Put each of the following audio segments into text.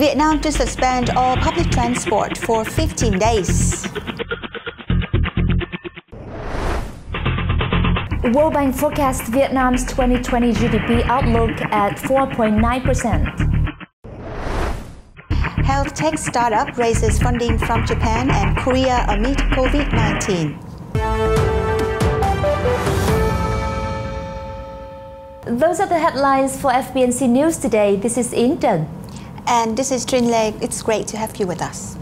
Vietnam to suspend all public transport for 15 days. World Bank forecasts Vietnam's 2020 GDP outlook at 4.9%. Health tech startup raises funding from Japan and Korea amid COVID-19. Those are the headlines for FBNC News today. This is In Trần. And this is Trinh Lê. It's great to have you with us.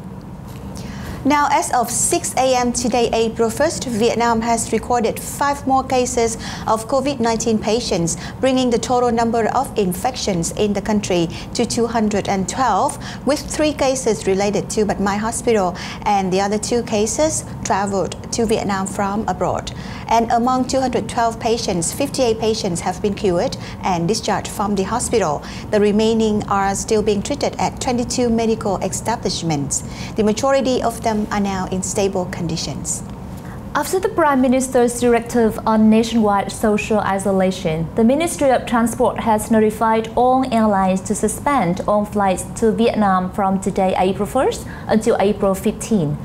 Now, as of 6 a.m. today, April 1st, Vietnam has recorded 5 more cases of COVID-19 patients, bringing the total number of infections in the country to 212, with 3 cases related to Bạch Mai Hospital and the other 2 cases traveled to Vietnam from abroad. And among 212 patients, 58 patients have been cured and discharged from the hospital. The remaining are still being treated at 22 medical establishments. The majority of them are now in stable conditions. After the Prime Minister's directive on nationwide social isolation, the Ministry of Transport has notified all airlines to suspend all flights to Vietnam from today, April 1st, until April 15.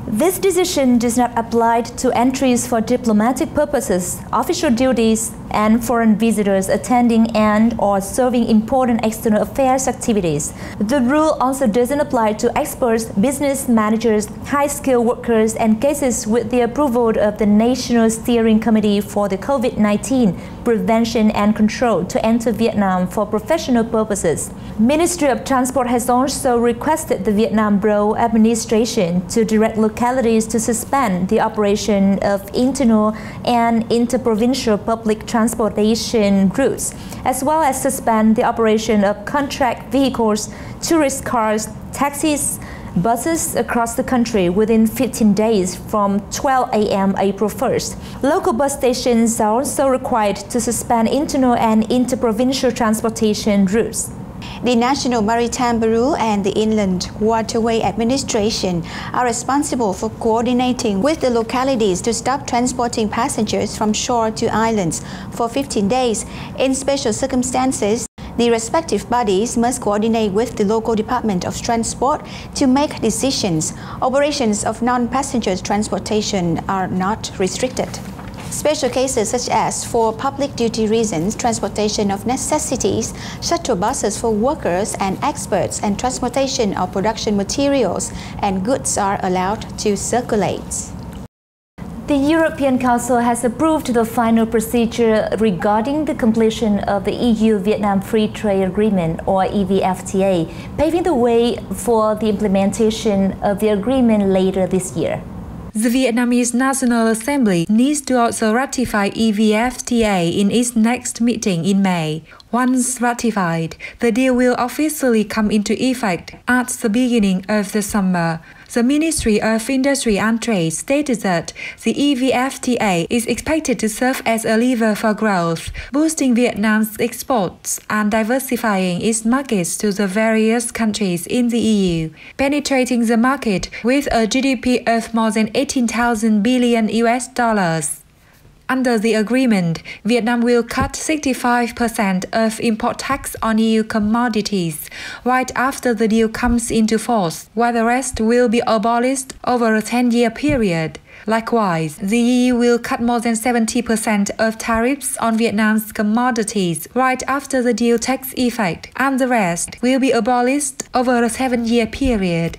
This decision does not apply to entries for diplomatic purposes, official duties, and foreign visitors attending and/or serving important external affairs activities. The rule also doesn't apply to experts, business managers, high-skilled workers, and cases with the approval of the National Steering Committee for the COVID-19 Prevention and Control to enter Vietnam for professional purposes. Ministry of Transport has also requested the Vietnam Road Administration to direct localities to suspend the operation of internal and interprovincial public transportation routes, as well as suspend the operation of contract vehicles, tourist cars, taxis, buses across the country within 15 days from 12 a.m. April 1st. Local bus stations are also required to suspend internal and interprovincial transportation routes. The National Maritime Bureau and the Inland Waterway Administration are responsible for coordinating with the localities to stop transporting passengers from shore to islands for 15 days. In special circumstances, the respective bodies must coordinate with the local Department of Transport to make decisions. Operations of non-passenger transportation are not restricted. Special cases such as for public duty reasons, transportation of necessities, shuttle buses for workers and experts, and transportation of production materials and goods are allowed to circulate. The European Council has approved the final procedure regarding the completion of the EU-Vietnam Free Trade Agreement, or evfta, paving the way for the implementation of the agreement later this year. The Vietnamese National Assembly needs to also ratify evfta in its next meeting in May. Once ratified, the deal will officially come into effect at the beginning of the summer. The Ministry of Industry and Trade stated that the evfta is expected to serve as a lever for growth, boosting Vietnam's exports and diversifying its markets to the various countries in the EU, penetrating the market with a GDP of more than 18,000 billion US dollars. Under the agreement, Vietnam will cut 65% of import tax on EU commodities right after the deal comes into force, while the rest will be abolished over a 10-year period. Likewise, the EU will cut more than 70% of tariffs on Vietnam's commodities right after the deal takes effect, and the rest will be abolished over a 7-year period.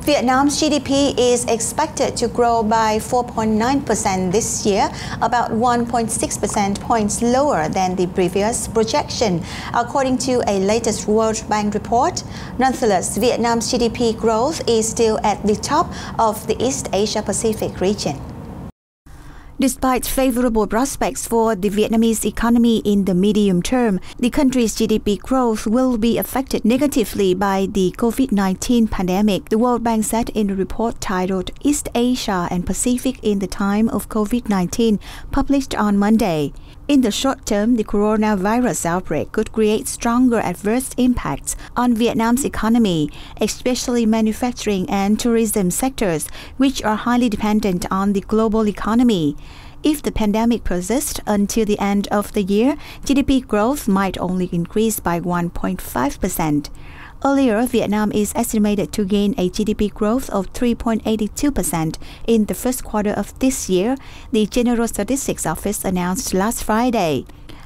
Vietnam's GDP is expected to grow by 4.9% this year, about 1.6 percentage points lower than the previous projection, according to a latest World Bank report. Nonetheless, Vietnam's GDP growth is still at the top of the East Asia-Pacific region. Despite favorable prospects for the Vietnamese economy in the medium term, the country's GDP growth will be affected negatively by the COVID-19 pandemic, the World Bank said in a report titled East Asia and Pacific in the Time of COVID-19, published on Monday. In the short term, the coronavirus outbreak could create stronger adverse impacts on Vietnam's economy, especially manufacturing and tourism sectors, which are highly dependent on the global economy. If the pandemic persists until the end of the year, GDP growth might only increase by 1.5%. Earlier, Vietnam is estimated to gain a GDP growth of 3.82% in the first quarter of this year, the General Statistics Office announced last Friday.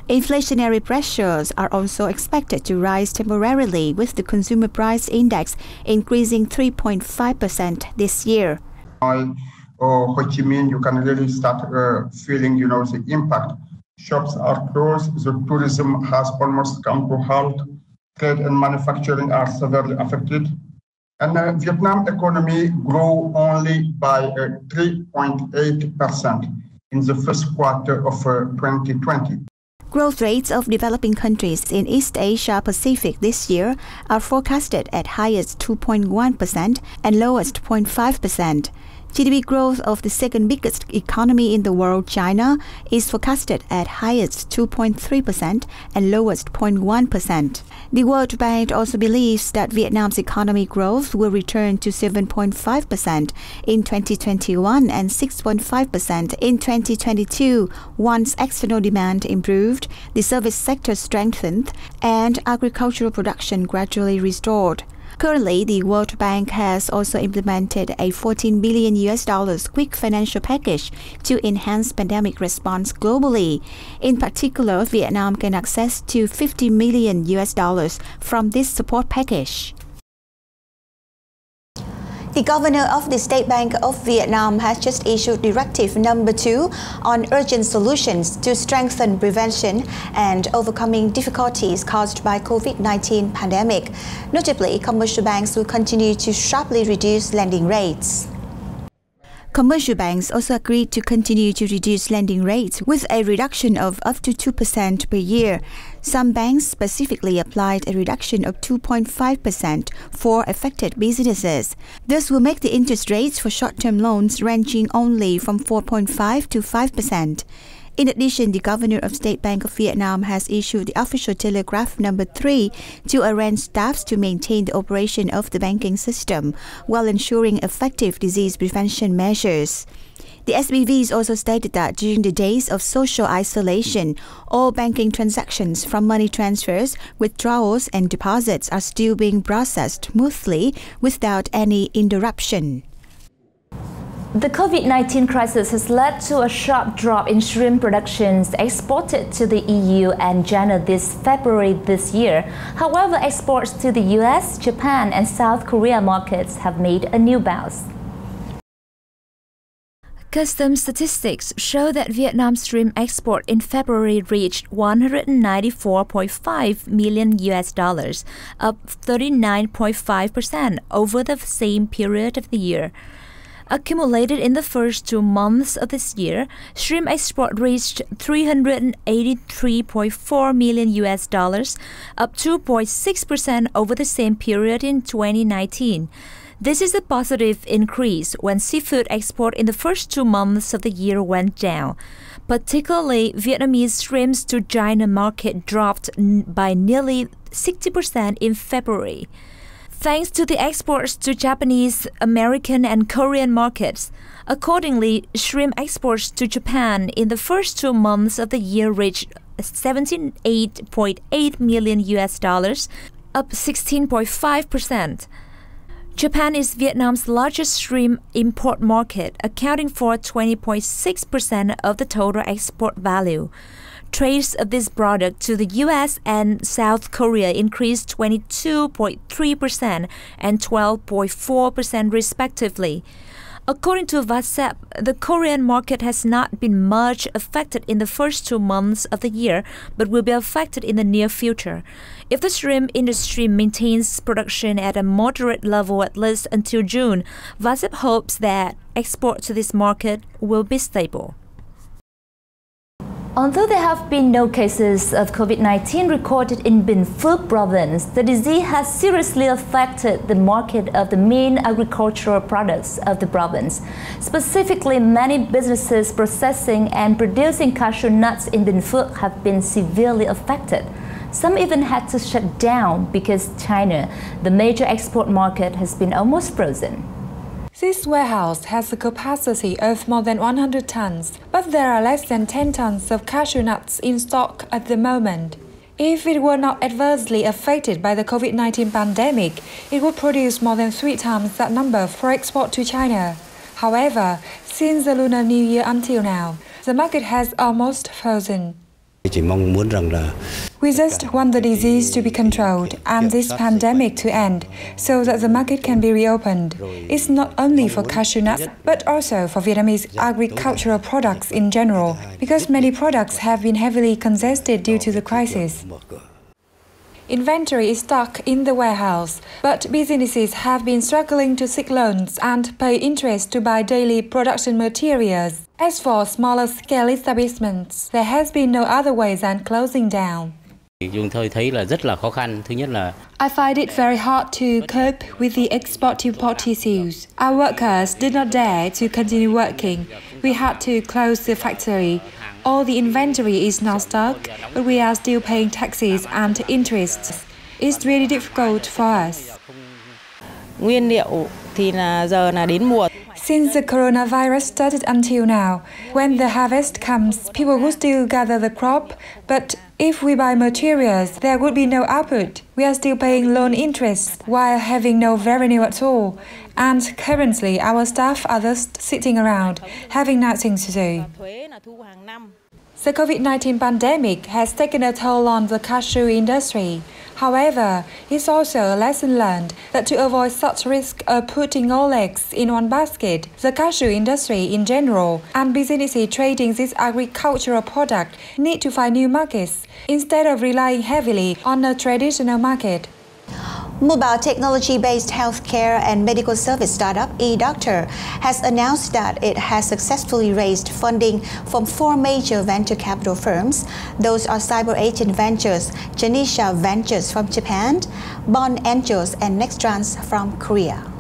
Inflationary pressures are also expected to rise temporarily, with the Consumer Price Index increasing 3.5% this year. Ho Chi Minh, you can really start feeling, the impact. Shops are closed, the tourism has almost come to halt. Trade and manufacturing are severely affected. And Vietnam economy grew only by 3.8% in the first quarter of 2020. Growth rates of developing countries in East Asia Pacific this year are forecasted at highest 2.1% and lowest 0.5%. GDP growth of the second biggest economy in the world, China, is forecasted at highest 2.3% and lowest 0.1%. The World Bank also believes that Vietnam's economic growth will return to 7.5% in 2021 and 6.5% in 2022 once external demand improved, the service sector strengthened, and agricultural production gradually restored. Currently, the World Bank has also implemented a $14 billion quick financial package to enhance pandemic response globally. In particular, Vietnam can access to $50 million from this support package. The governor of the State Bank of Vietnam has just issued Directive Number 2 on urgent solutions to strengthen prevention and overcoming difficulties caused by COVID-19 pandemic. Notably, commercial banks will continue to sharply reduce lending rates. Commercial banks also agreed to continue to reduce lending rates with a reduction of up to 2% per year. Some banks specifically applied a reduction of 2.5% for affected businesses. This will make the interest rates for short-term loans ranging only from 4.5% to 5%. In addition, the governor of State Bank of Vietnam has issued the official telegraph number 3 to arrange staffs to maintain the operation of the banking system while ensuring effective disease prevention measures. The SBVs also stated that during the days of social isolation, all banking transactions from money transfers, withdrawals and deposits are still being processed smoothly without any interruption. The COVID-19 crisis has led to a sharp drop in shrimp productions exported to the EU and China this February this year. However, exports to the US, Japan and South Korea markets have made a new bounce. Customs statistics show that Vietnam's shrimp export in February reached $194.5 million, up 39.5% over the same period of the year. Accumulated in the first 2 months of this year, shrimp export reached $383.4 million, up 2.6% over the same period in 2019. This is a positive increase when seafood export in the first 2 months of the year went down. Particularly, Vietnamese shrimps to China market dropped by nearly 60% in February. Thanks to the exports to Japanese, American and Korean markets. Accordingly, shrimp exports to Japan in the first 2 months of the year reached $78.8 million, up 16.5%. Japan is Vietnam's largest shrimp import market, accounting for 20.6% of the total export value. Trades of this product to the US and South Korea increased 22.3% and 12.4% respectively. According to WhatsApp, the Korean market has not been much affected in the first 2 months of the year, but will be affected in the near future. If the shrimp industry maintains production at a moderate level at least until June, WhatsApp hopes that export to this market will be stable. Although there have been no cases of COVID-19 recorded in Binh Phuoc province, the disease has seriously affected the market of the main agricultural products of the province. Specifically, many businesses processing and producing cashew nuts in Binh Phuoc have been severely affected. Some even had to shut down because China, the major export market, has been almost frozen. This warehouse has a capacity of more than 100 tons, but there are less than 10 tons of cashew nuts in stock at the moment. If it were not adversely affected by the COVID-19 pandemic, it would produce more than 3 times that number for export to China. However, since the Lunar New Year until now, the market has almost frozen. We just want the disease to be controlled and this pandemic to end so that the market can be reopened. It's not only for cashew nuts, but also for Vietnamese agricultural products in general, because many products have been heavily congested due to the crisis. Inventory is stuck in the warehouse, but businesses have been struggling to seek loans and pay interest to buy daily production materials. As for smaller scale establishments, there has been no other way than closing down. I find it very hard to cope with the export-import issues. Our workers did not dare to continue working. We had to close the factory. All the inventory is now stuck, but we are still paying taxes and interests. It's really difficult for us. Since the coronavirus started until now, when the harvest comes, people will still gather the crop, but if we buy materials, there would be no output. We are still paying loan interest while having no revenue at all. And currently, our staff are just sitting around, having nothing to do. The COVID-19 pandemic has taken a toll on the cashew industry. However, it's also a lesson learned that to avoid such risk of putting all eggs in one basket, the cashew industry in general and businesses trading this agricultural product need to find new markets instead of relying heavily on a traditional market. Mobile technology-based healthcare and medical service startup eDoctor has announced that it has successfully raised funding from 4 major venture capital firms. Those are Cyber Agent Ventures, Janisha Ventures from Japan, Bond Angels, and Nextrans from Korea.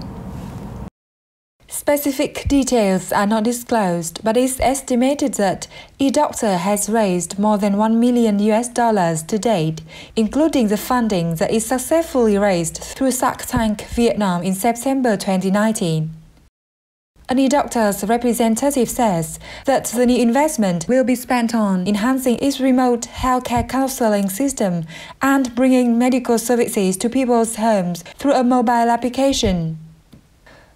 Specific details are not disclosed, but it's estimated that eDoctor has raised more than $1 million to date, including the funding that is successfully raised through Shark Tank Vietnam in September 2019. An eDoctor's representative says that the new investment will be spent on enhancing its remote healthcare counseling system and bringing medical services to people's homes through a mobile application.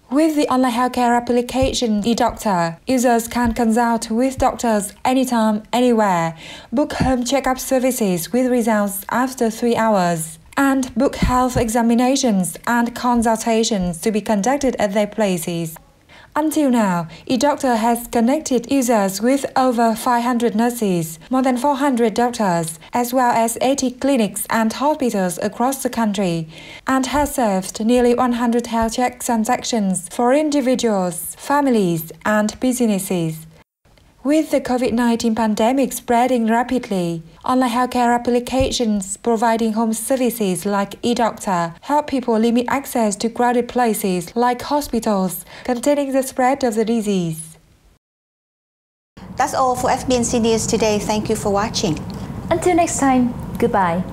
With the online healthcare application eDoctor, users can consult with doctors anytime, anywhere, book home checkup services with results after 3 hours, and book health examinations and consultations to be conducted at their places. Until now, eDoctor has connected users with over 500 nurses, more than 400 doctors, as well as 80 clinics and hospitals across the country, and has served nearly 100 health check transactions for individuals, families, and businesses. With the COVID-19 pandemic spreading rapidly, online healthcare applications providing home services like eDoctor help people limit access to crowded places like hospitals containing the spread of the disease. That's all for FBNC News today. Thank you for watching. Until next time, goodbye.